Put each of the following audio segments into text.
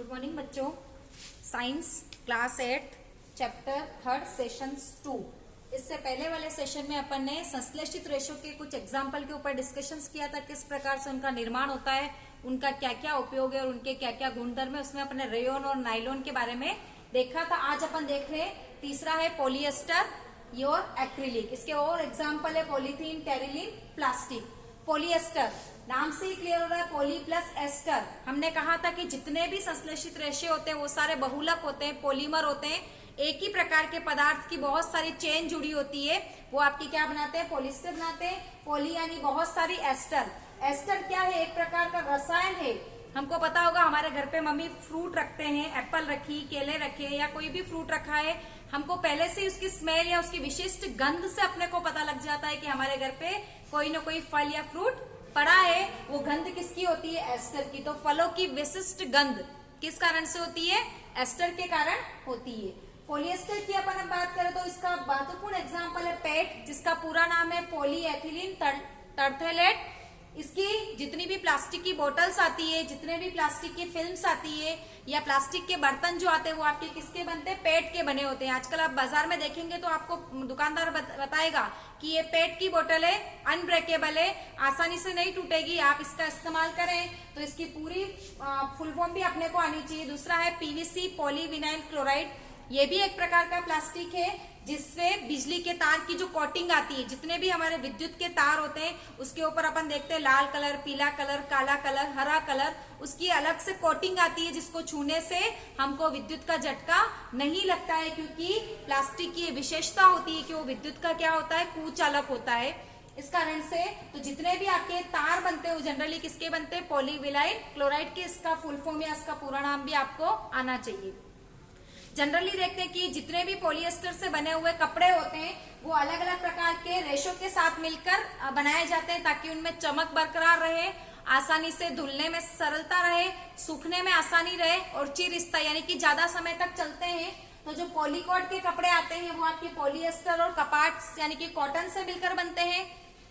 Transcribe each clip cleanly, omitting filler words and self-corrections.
Morning बच्चों। Science class 8 chapter 3 session 2। इससे पहले वाले सेशन में अपन ने संश्लेषित रेशो के कुछ एग्जाम्पल के ऊपर डिस्कशंस किया था, किस प्रकार से उनका निर्माण होता है, उनका क्या क्या उपयोग है और उनके क्या क्या गुणधर्म है। उसमें अपने रेयोन और नाइलॉन के बारे में देखा था। आज अपन देख रहे हैं तीसरा है पॉलिएस्टर और एक्रिलिक। इसके और एग्जाम्पल है पॉलीथीन, टेरिलिन, प्लास्टिक। पॉलिएस्टर नाम से ही क्लियर हो रहा है, पॉली प्लस एस्टर। हमने कहा था कि जितने भी संश्लेषित रेशे होते हैं वो सारे बहुलक होते हैं, पॉलीमर होते हैं। एक ही प्रकार के पदार्थ की बहुत सारी चेन जुड़ी होती है, वो आपकी क्या बनाते हैं, पॉलिएस्टर बनाते हैं। पॉली यानी बहुत सारी, एस्टर, एस्टर क्या है, एक प्रकार का रसायन है। हमको पता होगा हमारे घर पे मम्मी फ्रूट रखते हैं, एप्पल रखी, केले रखे या कोई भी फ्रूट रखा है, हमको पहले से उसकी स्मेल या उसकी विशिष्ट गंध से अपने को पता लग जाता है कि हमारे घर पे कोई ना कोई फल या फ्रूट पड़ा है। वो गंध किसकी होती है, एस्टर की। तो फलों की विशिष्ट गंध किस कारण से होती है, एस्टर के कारण होती है। पॉलिएस्टर की अपन बात करें तो इसका महत्वपूर्ण एग्जाम्पल है पेट, जिसका पूरा नाम है पॉलीएथिलीन टरथेलेट। इसकी जितनी भी प्लास्टिक की बोतल्स आती है, जितने भी प्लास्टिक की फिल्म्स आती है या प्लास्टिक के बर्तन जो आते हैं वो आपके किसके बनते हैं, पेट के बने होते हैं। आजकल आप बाजार में देखेंगे तो आपको दुकानदार बताएगा कि ये पेट की बोतल है, अनब्रेकेबल है, आसानी से नहीं टूटेगी, आप इसका इस्तेमाल करें। तो इसकी पूरी फुल फॉर्म भी अपने को आनी चाहिए। दूसरा है पीवीसी, पॉलीविनाइल क्लोराइड। ये भी एक प्रकार का प्लास्टिक है जिससे बिजली के तार की जो कोटिंग आती है, जितने भी हमारे विद्युत के तार होते हैं उसके ऊपर अपन देखते हैं लाल कलर, पीला कलर, काला कलर, हरा कलर, उसकी अलग से कोटिंग आती है जिसको छूने से हमको विद्युत का झटका नहीं लगता है, क्योंकि प्लास्टिक की विशेषता होती है कि वो विद्युत का क्या होता है, कुचालक होता है। इस कारण से तो जितने भी आपके तार बनते हैं वो जनरली किसके बनते हैं, पॉलीविनाइल क्लोराइड के। इसका फुल फॉर्म या इसका पूरा नाम भी आपको आना चाहिए। जनरली देखते हैं कि जितने भी पॉलिएस्टर से बने हुए कपड़े होते हैं वो अलग अलग प्रकार के रेशों के साथ मिलकर बनाए जाते हैं ताकि उनमें चमक बरकरार रहे, आसानी से धुलने में सरलता रहे, सूखने में आसानी रहे और चिरस्थायी यानी कि ज्यादा समय तक चलते हैं। तो जो पॉलीकोट के कपड़े आते हैं वो आपके पॉलिएस्टर और कपाट यानी कि कॉटन से मिलकर बनते हैं।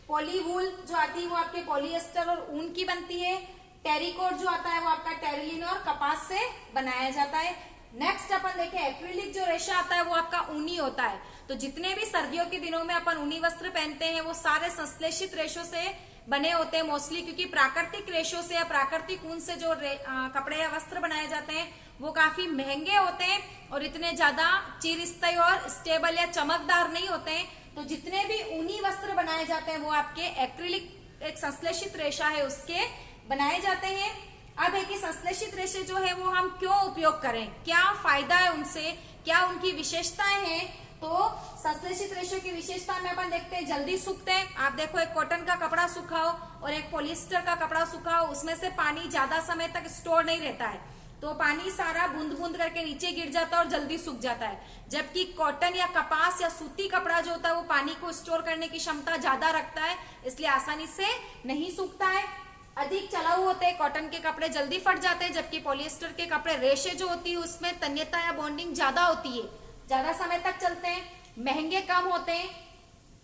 पॉलीवूल जो आती है वो आपके पॉलिएस्टर और ऊन की बनती है। टेरिकोट जो आता है वो आपका टेरिलिन और कपास से बनाया जाता है। नेक्स्ट अपन देखें एक्रिलिक जो रेशा आता है वो आपका ऊनी होता है। तो जितने भी सर्दियों के दिनों में अपन ऊनी वस्त्र पहनते हैं वो सारे संश्लेषित रेशों से बने होते हैं मोस्टली, क्योंकि प्राकृतिक रेशों से या प्राकृतिक ऊन से जो कपड़े या वस्त्र बनाए जाते हैं वो काफी महंगे होते हैं और इतने ज्यादा चिरस्थायी और स्टेबल या चमकदार नहीं होते हैं। तो जितने भी ऊनी वस्त्र बनाए जाते हैं वो आपके एक्रिलिक एक संश्लेषित रेशा है उसके बनाए जाते हैं। अब एक संश्लेषित रेशे जो है वो हम क्यों उपयोग करें, क्या फायदा है उनसे, क्या उनकी विशेषताएं हैं। तो संश्लेषित रेशे की विशेषता में अपन देखते हैं जल्दी सूखते हैं। आप देखो एक कॉटन का कपड़ा सुखाओ और एक पॉलिएस्टर का कपड़ा सुखाओ, उसमें से पानी ज्यादा समय तक स्टोर नहीं रहता है, तो पानी सारा बूंद बूंद करके नीचे गिर जाता है और जल्दी सूख जाता है। जबकि कॉटन या कपास या सूती कपड़ा जो होता है वो पानी को स्टोर करने की क्षमता ज्यादा रखता है, इसलिए आसानी से नहीं सूखता है। अधिक चलाऊ होते हैं, कॉटन के कपड़े जल्दी फट जाते हैं, जबकि पॉलिएस्टर के कपड़े रेशे जो होती है उसमें तन्यता या बॉन्डिंग ज्यादा होती है, ज्यादा समय तक चलते हैं, महंगे कम होते हैं,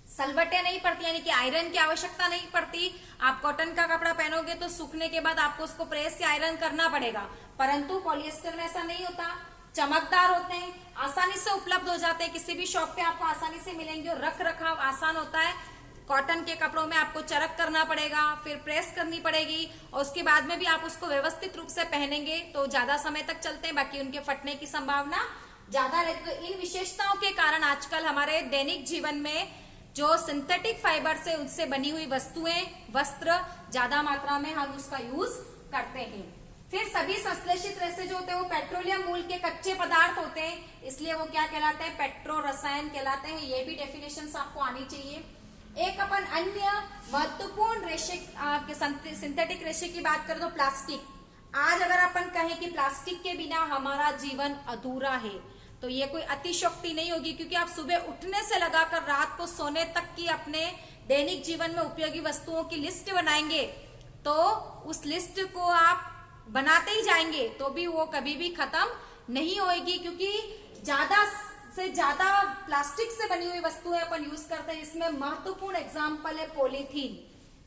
सलवटें नहीं पड़ती यानी कि आयरन की आवश्यकता नहीं पड़ती। आप कॉटन का कपड़ा पहनोगे तो सूखने के बाद आपको उसको प्रेस या आयरन करना पड़ेगा, परंतु पॉलिएस्टर में ऐसा नहीं होता। चमकदार होते हैं, आसानी से उपलब्ध हो जाते हैं, किसी भी शॉप पे आपको आसानी से मिलेंगे और रख रखाव आसान होता है। कॉटन के कपड़ों में आपको चरक करना पड़ेगा, फिर प्रेस करनी पड़ेगी और उसके बाद में भी आप उसको व्यवस्थित रूप से पहनेंगे तो ज्यादा समय तक चलते हैं, बाकी उनके फटने की संभावना ज्यादा रहती है। तो इन विशेषताओं के कारण आजकल हमारे दैनिक जीवन में जो सिंथेटिक फाइबर से उससे बनी हुई वस्तुएं, वस्त्र ज्यादा मात्रा में हम उसका यूज करते हैं। फिर सभी संश्लेषित रेशे जो होते हैं वो पेट्रोलियम मूल के कच्चे पदार्थ होते हैं, इसलिए वो क्या कहलाते हैं, पेट्रो रसायन कहलाते हैं। ये भी डेफिनेशन आपको आनी चाहिए। एक अपन अन्य महत्वपूर्ण रेशे सिंथेटिक रेशे की बात करें तो प्लास्टिक। आज अगर अपन कहें कि प्लास्टिक के बिना हमारा जीवन अधूरा है तो ये कोई अतिशयोक्ति नहीं होगी, क्योंकि आप सुबह उठने से लगाकर रात को सोने तक की अपने दैनिक जीवन में उपयोगी वस्तुओं की लिस्ट बनाएंगे तो उस लिस्ट को आप बनाते ही जाएंगे तो भी वो कभी भी खत्म नहीं होगी, क्योंकि ज्यादा से ज्यादा प्लास्टिक से बनी हुई वस्तुएं अपन यूज करते हैं। इसमें महत्वपूर्ण एग्जाम्पल है पॉलीथीन,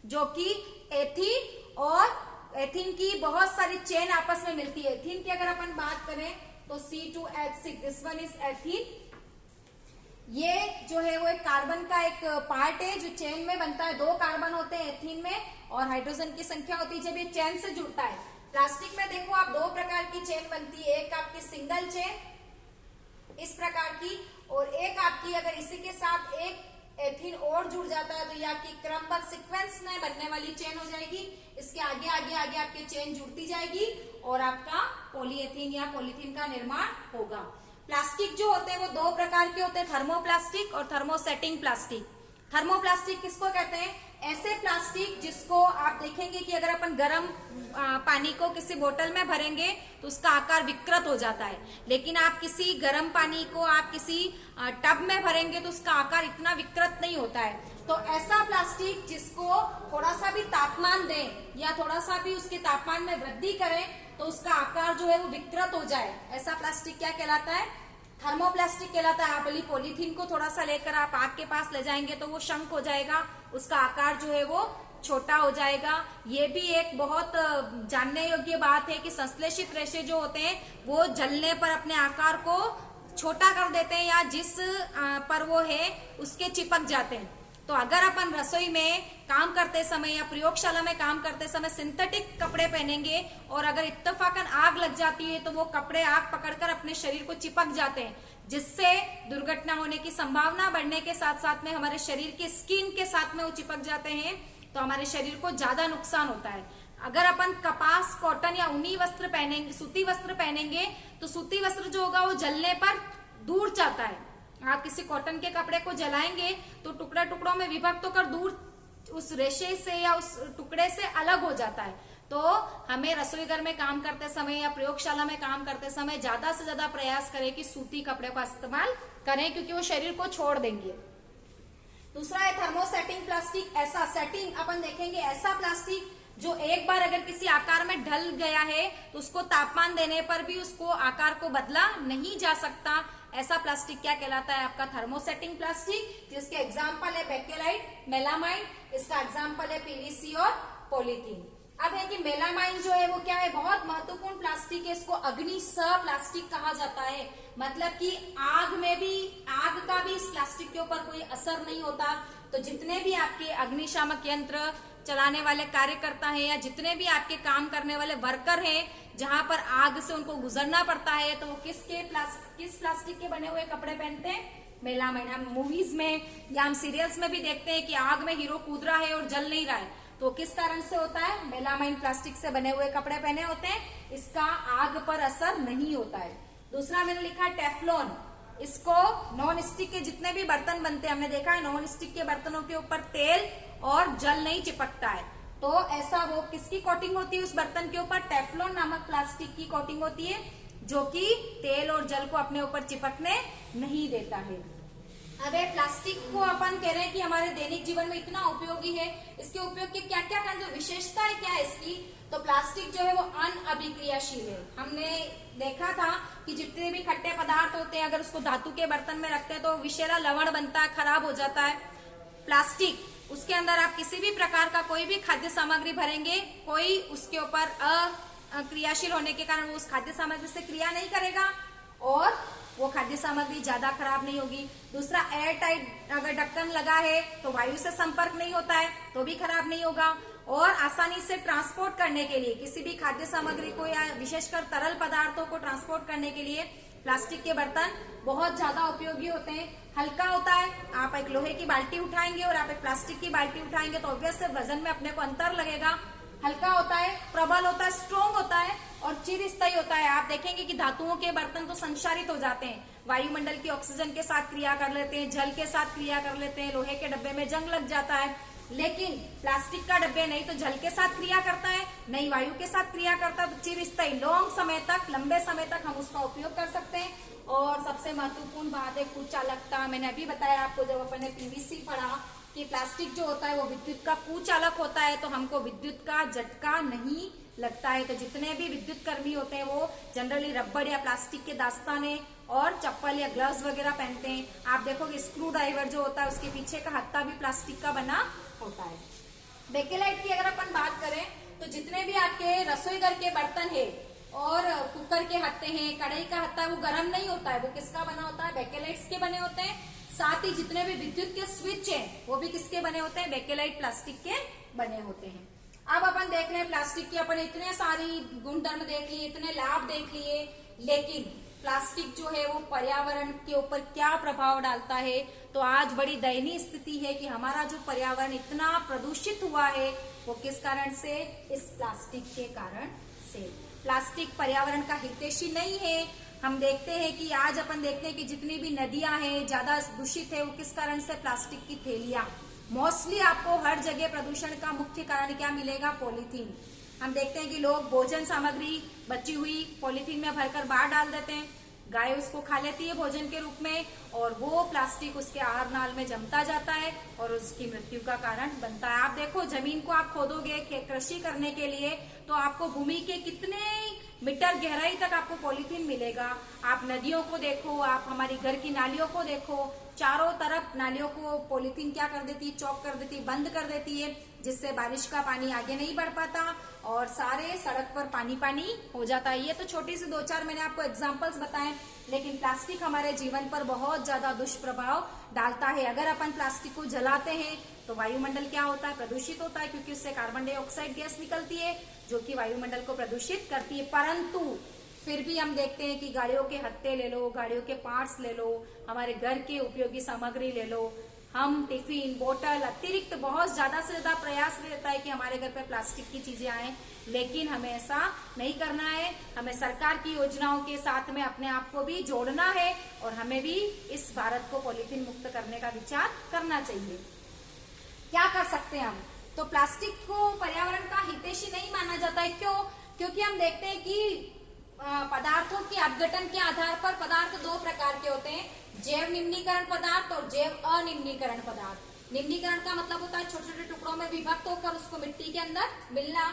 जो कि एथीन और एथीन की बहुत सारी चेन आपस में मिलती है। एथीन की अगर अपन बात करें तो C2H6, this one is ethene. ये जो है वो एक कार्बन का एक पार्ट है जो चेन में बनता है। 2 कार्बन होते हैं एथीन में और हाइड्रोजन की संख्या होती है जब ये चेन से जुड़ता है। प्लास्टिक में देखो आप 2 प्रकार की चेन बनती है, एक आपकी सिंगल चेन इस प्रकार की, और एक आपकी अगर इसी के साथ एक एथीन और जुड़ जाता है तो ये आपकी क्रमबद्ध सीक्वेंस में बनने वाली चेन हो जाएगी। इसके आगे आगे आगे आपकी चेन जुड़ती जाएगी और आपका पॉलीएथीन या पॉलीथीन का निर्माण होगा। प्लास्टिक जो होते हैं वो 2 प्रकार के होते हैं, थर्मोप्लास्टिक और थर्मोसेटिंग प्लास्टिक। थर्मोप्लास्टिक किसको कहते हैं? ऐसे प्लास्टिक जिसको आप देखेंगे कि अगर अपन गर्म पानी को किसी बोतल में भरेंगे तो उसका आकार विकृत हो जाता है, लेकिन आप किसी गर्म पानी को आप किसी टब में भरेंगे तो उसका आकार इतना विकृत नहीं होता है। तो ऐसा प्लास्टिक जिसको थोड़ा सा भी तापमान दें या थोड़ा सा भी उसके तापमान में वृद्धि करें तो उसका आकार जो है वो विकृत हो जाए, ऐसा प्लास्टिक क्या कहलाता है? थर्मोप्लास्टिक कहलाता है। आप पॉलीथीन को थोड़ा सा लेकर आप आग के पास ले जाएंगे तो वो शंक हो जाएगा, उसका आकार जो है वो छोटा हो जाएगा। ये भी एक बहुत जानने योग्य बात है कि संश्लेषित रेशे जो होते हैं वो जलने पर अपने आकार को छोटा कर देते हैं या जिस पर वो है उसके चिपक जाते हैं। तो अगर अपन रसोई में काम करते समय या प्रयोगशाला में काम करते समय सिंथेटिक कपड़े पहनेंगे और अगर इत्तेफाकन आग लग जाती है तो वो कपड़े आग पकड़कर अपने शरीर को चिपक जाते हैं, जिससे दुर्घटना होने की संभावना बढ़ने के साथ साथ में हमारे शरीर की स्किन के साथ में वो चिपक जाते हैं तो हमारे शरीर को ज्यादा नुकसान होता है। अगर अपन कपास, कॉटन या ऊनी वस्त्र पहनेंगे, सूती वस्त्र पहनेंगे तो सूती वस्त्र जो होगा वो जलने पर दूर जाता है। आप किसी कॉटन के कपड़े को जलाएंगे तो टुकड़ा टुकड़ों में विभक्त होकर दूर उस रेशे से या उस टुकड़े से अलग हो जाता है। तो हमें रसोई घर में काम करते समय या प्रयोगशाला में काम करते समय ज्यादा से ज्यादा प्रयास करें कि सूती कपड़े का इस्तेमाल करें, क्योंकि वो शरीर को छोड़ देंगे। दूसरा है थर्मोसेटिंग प्लास्टिक। ऐसा सेटिंग अपन देखेंगे, ऐसा प्लास्टिक जो एक बार अगर किसी आकार में ढल गया है तो उसको तापमान देने पर भी उसको आकार को बदला नहीं जा सकता। ऐसा प्लास्टिक क्या कहलाता है? आपका थर्मोसेटिंग प्लास्टिक, जिसके एग्जाम्पल है बेकेलाइट, मेलामाइन, इसका एग्जाम्पल है पीवीसी और पॉलीथीन। अब है कि मेलामाइन जो है वो क्या है? बहुत महत्वपूर्ण प्लास्टिक है। इसको अग्निसह प्लास्टिक कहा जाता है, मतलब कि आग का भी इस प्लास्टिक के ऊपर कोई असर नहीं होता। तो जितने भी आपके अग्निशामक यंत्र चलाने वाले कार्यकर्ता हैं या जितने भी आपके काम करने वाले वर्कर हैं जहां पर आग से उनको गुजरना पड़ता है तो वो किस प्लास्टिक के बने हुए कपड़े पहनते हैं? मेलामाइन। हम मूवीज में या हम सीरियल्स में भी देखते हैं कि आग में हीरो कूद रहा है और जल नहीं रहा है, तो किस कारण से होता है? मेलामाइन प्लास्टिक से बने हुए कपड़े पहने होते हैं, इसका आग पर असर नहीं होता है। दूसरा मैंने लिखा टेफ्लॉन। इसको नॉन स्टिक के जितने भी बर्तन बनते हैं, हमने देखा है नॉन स्टिक के बर्तनों के ऊपर तेल और जल नहीं चिपकता है, तो ऐसा वो किसकी कोटिंग होती है उस बर्तन के ऊपर? टेफ्लॉन नामक प्लास्टिक की कोटिंग होती है, जो कि तेल और जल को अपने ऊपर चिपकने नहीं देता है। अब प्लास्टिक को अपन कह रहे हैं कि हमारे दैनिक जीवन में इतना उपयोगी है, इसके उपयोग के क्या क्या जो विशेषता है क्या है इसकी? तो प्लास्टिक जो है वो अनअभिक्रियाशील है। हमने देखा था कि जितने भी खट्टे पदार्थ होते हैं अगर उसको धातु के बर्तन में रखते हैं तो विषैला लवण बनता है, खराब हो जाता है। प्लास्टिक, उसके अंदर आप किसी भी प्रकार का कोई भी खाद्य सामग्री भरेंगे, कोई उसके ऊपर अक्रियाशील होने के कारण वो उस खाद्य सामग्री से क्रिया नहीं करेगा और वो खाद्य सामग्री ज्यादा खराब नहीं होगी। दूसरा, एयर टाइट अगर ढक्कन लगा है तो वायु से संपर्क नहीं होता है तो भी खराब नहीं होगा। और आसानी से ट्रांसपोर्ट करने के लिए किसी भी खाद्य सामग्री को या विशेषकर तरल पदार्थों को ट्रांसपोर्ट करने के लिए प्लास्टिक के बर्तन बहुत ज्यादा उपयोगी होते हैं। हल्का होता है, आप एक लोहे की बाल्टी उठाएंगे और आप एक प्लास्टिक की बाल्टी उठाएंगे तो ऑब्वियस से वजन में अपने को अंतर लगेगा। हल्का होता है, प्रबल होता है, स्ट्रॉन्ग होता है और चिरस्थायी होता है। आप देखेंगे कि धातुओं के बर्तन तो संक्षारित हो जाते हैं, वायुमंडल की ऑक्सीजन के साथ क्रिया कर लेते हैं, जल के साथ क्रिया कर लेते हैं, लोहे के डब्बे में जंग लग जाता है। लेकिन प्लास्टिक का डब्बे नहीं तो जल के साथ क्रिया करता है, नहीं वायु के साथ क्रिया करता है, तो चिरस्थायी लंबे समय तक हम उसका उपयोग कर सकते हैं। और सबसे महत्वपूर्ण बात है कुचालकता। मैंने अभी बताया आपको जब अपन ने पीवीसी पढ़ा कि प्लास्टिक जो होता है वो विद्युत का कुचालक होता है, तो हमको विद्युत का झटका नहीं लगता है। तो जितने भी विद्युत कर्मी होते हैं वो जनरली रबड़ या प्लास्टिक के दास्ताने और चप्पल या ग्लव्स वगैरह पहनते हैं। आप देखोगे स्क्रू ड्राइवर जो होता है उसके पीछे का हत्था भी प्लास्टिक का बना होता है। बेकेलाइट की अगर अपन बात करें तो जितने भी आपके के रसोई घर के बर्तन है और कुकर के हत्ते हैं, कढ़ाई का हत्ता है, वो गर्म नहीं होता है, वो किसका बना होता है? बेकेलाइट्स के बने होते हैं। साथ ही जितने भी विद्युत के स्विच हैं वो भी किसके बने होते हैं? बेकेलाइट प्लास्टिक के बने होते हैं। अब अपन देख रहे हैं प्लास्टिक की, अपन इतने सारी गुणधर्म देख लिए, इतने लाभ देख लिए, लेकिन प्लास्टिक जो है वो पर्यावरण के ऊपर क्या प्रभाव डालता है। तो आज बड़ी दयनीय स्थिति है कि हमारा जो पर्यावरण इतना प्रदूषित हुआ है वो किस कारण से? इस प्लास्टिक के कारण से। प्लास्टिक पर्यावरण का हितैषी नहीं है। हम देखते हैं कि आज अपन देखते हैं कि जितनी भी नदियां हैं ज्यादा दूषित है, वो किस कारण से? प्लास्टिक की थैलियां। मोस्टली आपको हर जगह प्रदूषण का मुख्य कारण क्या मिलेगा? पॉलीथीन। हम देखते हैं कि लोग भोजन सामग्री बची हुई पॉलीथीन में भरकर बाहर डाल देते हैं, गाय उसको खा लेती है भोजन के रूप में, और वो प्लास्टिक उसके आहार नाल में जमता जाता है और उसकी मृत्यु का कारण बनता है। आप देखो, जमीन को आप खोदोगे कृषि करने के लिए तो आपको भूमि के कितने मीटर गहराई तक आपको पॉलीथीन मिलेगा। आप नदियों को देखो, आप हमारी घर की नालियों को देखो, चारों तरफ नालियों को पॉलीथीन क्या कर देती? चौक कर देती, बंद कर देती है, जिससे बारिश का पानी आगे नहीं बढ़ पाता और सारे सड़क पर पानी पानी हो जाता है। ये तो छोटी सी 2-4 मैंने आपको एग्जांपल्स बताए, लेकिन प्लास्टिक हमारे जीवन पर बहुत ज्यादा दुष्प्रभाव डालता है। अगर अपन प्लास्टिक को जलाते हैं तो वायुमंडल क्या होता है? प्रदूषित होता है, क्योंकि उससे कार्बन डाइऑक्साइड गैस निकलती है जो कि वायुमंडल को प्रदूषित करती है। परंतु फिर भी हम देखते हैं कि गाड़ियों के हत्थे ले लो, गाड़ियों के पार्ट्स ले लो, हमारे घर के उपयोगी सामग्री ले लो, हम टिफिन, बोतल, अतिरिक्त बहुत ज्यादा से ज्यादा प्रयास रहता है कि हमारे घर पे प्लास्टिक की चीजें आए, लेकिन हमें ऐसा नहीं करना है। हमें सरकार की योजनाओं के साथ में अपने आप को भी जोड़ना है और हमें भी इस भारत को पॉलीथीन मुक्त करने का विचार करना चाहिए। क्या कर सकते हैं हम? तो प्लास्टिक को पर्यावरण का हितैषी नहीं माना जाता है। क्यों? क्योंकि हम देखते हैं कि पदार्थों के अपघटन के आधार पर पदार्थ 2 प्रकार के होते हैं, जैव निम्नीकरण पदार्थ और जैव अनिम्नीकरण पदार्थ। निम्नीकरण का मतलब होता है छोटे छोटे टुकड़ों में विभक्त होकर उसको मिट्टी के अंदर मिलना।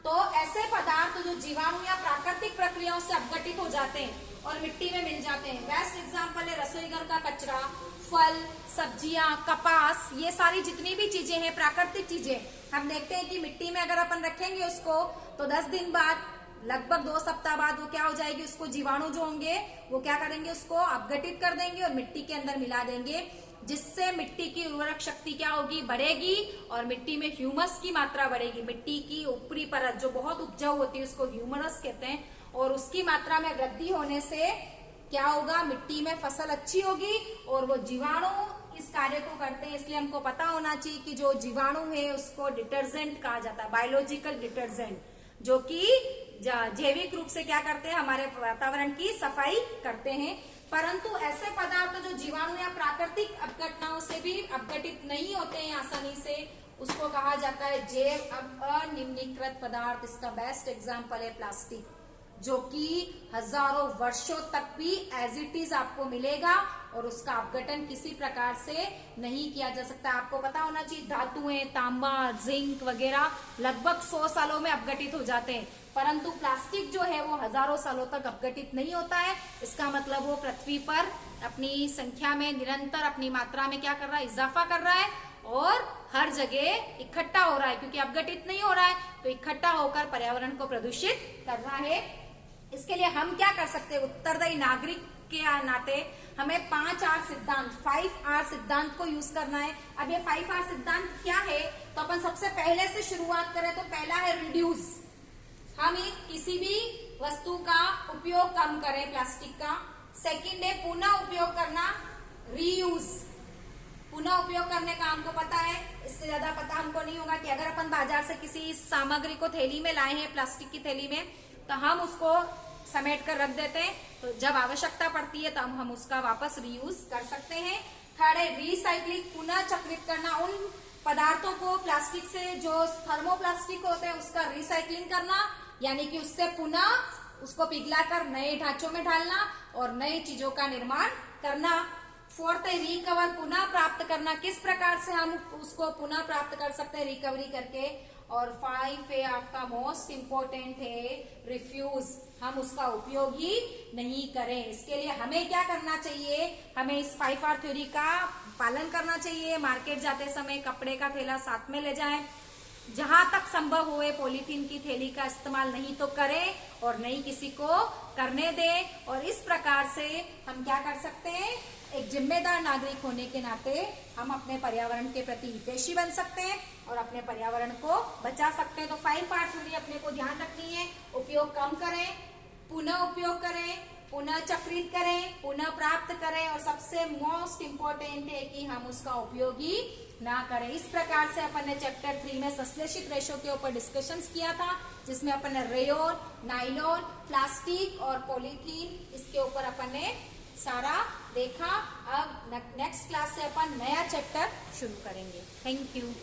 तो ऐसे पदार्थ जो जीवाणु या प्राकृतिक प्रक्रियाओं से अपघटित हो जाते हैं और मिट्टी में मिल जाते हैं। बेस्ट एग्जाम्पल है रसोई घर का कचरा, फल, सब्जियां, कपास, ये सारी जितनी भी चीजें हैं प्राकृतिक चीजें, हम देखते हैं कि मिट्टी में अगर अपन रखेंगे उसको तो 10 दिन बाद, लगभग 2 सप्ताह बाद वो क्या हो जाएगी? उसको जीवाणु जो होंगे वो क्या करेंगे? उसको अपघटित कर देंगे और मिट्टी के अंदर मिला देंगे, जिससे मिट्टी की उर्वरक शक्ति क्या होगी? बढ़ेगी और मिट्टी में ह्यूमस की मात्रा बढ़ेगी। मिट्टी की ऊपरी परत जो बहुत उपजाऊ होती है उसको ह्यूमरस कहते हैं, और उसकी मात्रा में वृद्धि होने से क्या होगा? मिट्टी में फसल अच्छी होगी और वो जीवाणु इस कार्य को करते हैं। इसलिए हमको पता होना चाहिए कि जो जीवाणु है उसको डिटर्जेंट कहा जाता है, बायोलॉजिकल डिटर्जेंट, जो कि जैविक रूप से क्या करते हैं? हमारे वातावरण की सफाई करते हैं। परंतु ऐसे पदार्थ जो जीवाणु या प्राकृतिक अपघटनाओं से भी अपघटित नहीं होते हैं आसानी से, उसको कहा जाता है जैव अनिम्नीकृत पदार्थ। इसका बेस्ट एग्जाम्पल है प्लास्टिक, जो कि हजारों वर्षों तक भी एज इट इज आपको मिलेगा और उसका अपघटन किसी प्रकार से नहीं किया जा सकता। आपको पता होना चाहिए धातुएं, तांबा, जिंक वगैरह लगभग 100 सालों में अपघटित हो जाते हैं, परंतु प्लास्टिक जो है वो हजारों सालों तक अपघटित नहीं होता है। इसका मतलब वो पृथ्वी पर अपनी संख्या में निरंतर अपनी मात्रा में क्या कर रहा है? इजाफा कर रहा है और हर जगह इकट्ठा हो रहा है, क्योंकि अपघटित नहीं हो रहा है तो इकट्ठा होकर पर्यावरण को प्रदूषित कर रहा है। इसके लिए हम क्या कर सकते हैं? उत्तरदायी नागरिक के नाते हमें 5R सिद्धांत, 5R सिद्धांत को यूज करना है। अब ये 5R सिद्धांत क्या है? तो अपन सबसे पहले से शुरुआत करें तो पहला है रिड्यूस। हम किसी भी वस्तु का उपयोग कम करें प्लास्टिक का। सेकंड है पुनः उपयोग करना, रीयूज। पुनः उपयोग करने का हमको पता है, इससे ज्यादा पता हमको नहीं होगा कि अगर अपन बाजार से किसी सामग्री को थैली में लाए हैं, प्लास्टिक की थैली में, तो हम उसको समेट कर रख देते हैं, तो जब आवश्यकता पड़ती है तो हम उसका वापस रीयूज कर सकते हैं। थर्ड है रिसाइक्लिंग, पुनः चक्रित करना। उन पदार्थों को प्लास्टिक से जो थर्मोप्लास्टिक होते हैं उसका रिसाइक्लिंग करना, यानी कि उससे पुनः उसको पिघलाकर नए ढांचों में डालना और नई चीजों का निर्माण करना। फोर्थ है रिकवर, पुनः प्राप्त करना। किस प्रकार से हम उसको पुनः प्राप्त कर सकते हैं? रिकवरी करके। और 5 है आपका मोस्ट इंपोर्टेंट है रिफ्यूज, हम उसका उपयोग ही नहीं करें। इसके लिए हमें क्या करना चाहिए? हमें इस 5R थ्योरी का पालन करना चाहिए। मार्केट जाते समय कपड़े का थैला साथ में ले जाएं, जहां तक संभव हुए पॉलीथीन की थैली का इस्तेमाल नहीं तो करें और नहीं किसी को करने दें। और इस प्रकार से हम क्या कर सकते हैं, एक जिम्मेदार नागरिक होने के नाते हम अपने पर्यावरण के प्रति हितैषी बन सकते हैं और अपने पर्यावरण को बचा सकते हैं। तो 5 पार्ट थ्योरी अपने को ध्यान रखनी है। उपयोग कम करें, पुनः उपयोग करें, पुनः चक्रित करें, पुनः प्राप्त करें और सबसे मोस्ट इम्पोर्टेंट है कि हम उसका उपयोग ही ना करें। इस प्रकार से अपन ने चैप्टर 3 में संश्लेषित रेशो के ऊपर डिस्कशंस किया था, जिसमें अपन ने रेयोन, नाइलॉन, प्लास्टिक और पॉलीथीन, इसके ऊपर अपन ने सारा देखा। अब नेक्स्ट क्लास से अपन नया चैप्टर शुरू करेंगे। Thank you.